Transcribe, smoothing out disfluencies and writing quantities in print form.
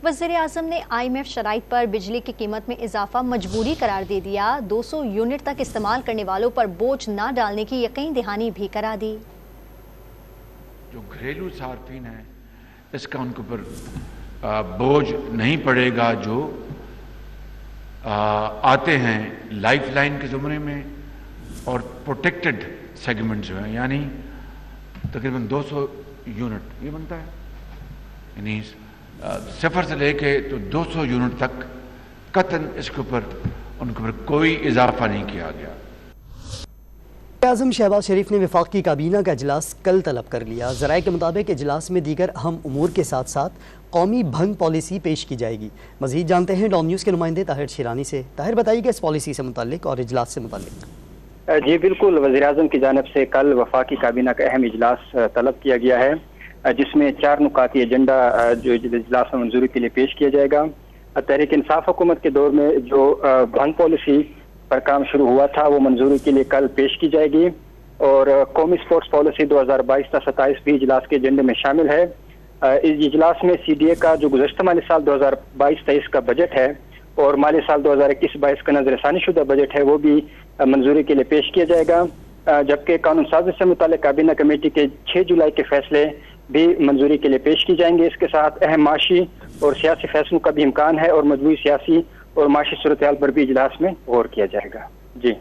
वज़ीर-ए-आज़म ने IMF शराइत पर बिजली की कीमत में इजाफा मजबूरी करार दे दिया। 200 यूनिट तक इस्तेमाल करने वालों पर बोझ न डालने की यकीन दहानी भी करा दी। जो घरेलू सार्फिन है इसका उनके ऊपर बोझ नहीं पड़ेगा, जो आते हैं लाइफलाइन के ज़ुमरे में और प्रोटेक्टेड सेगमेंट जो है, यानी तकरीबन 200 यूनिट ये बनता है, यानी सफ़र से लेके तो 200 यूनिट तक कतन इसके ऊपर उनके ऊपर कोई इजाफा नहीं किया गया। आज़म शहबाज शरीफ ने वफाकी काबीना का इजलास कल तलब कर लिया। ज़राए के मुताबिक इजलास में दीगर अहम उमूर के साथ साथ कौमी भंग पॉलिसी पेश की जाएगी। मज़ीद जानते हैं डॉन न्यूज़ के नुमाइंदे ताहिर शिरानी से। ताहिर, बताइएगा इस पॉलिसी से मुताल्लिक और इजलास से मुताल्लिक। जी बिल्कुल, वज़ीर-ए-आज़म की जानिब से कल वफाकी काबीना का अहम इजलास तलब किया गया है, जिसमें 4 नुकाती एजेंडा जो इजलास में मंजूरी के लिए पेश किया जाएगा। तहरीक इंसाफ हुकूमत के दौर में जो भंग पॉलिसी पर काम शुरू हुआ था वो मंजूरी के लिए कल पेश की जाएगी, और कौमी स्पोर्ट्स पॉलिसी 2022-27 भी इजलास के एजेंडे में शामिल है। इस इजलास में CDA का जो गुज़श्ता माली साल 2022-23 का बजट है और माली साल 2021-22 का नजरसानी शुदा बजट है वो भी मंजूरी के लिए पेश किया जाएगा, जबकि कानून साजी से मुताल्लिक काबीना कमेटी के 6 जुलाई के फैसले भी मंजूरी के लिए पेश की जाएंगे। इसके साथ अहम माशी और सियासी फैसलों का भी इम्कान है और मजबूरी सियासी और माशी सूरत हाल पर भी इजलास में गौर किया जाएगा। जी।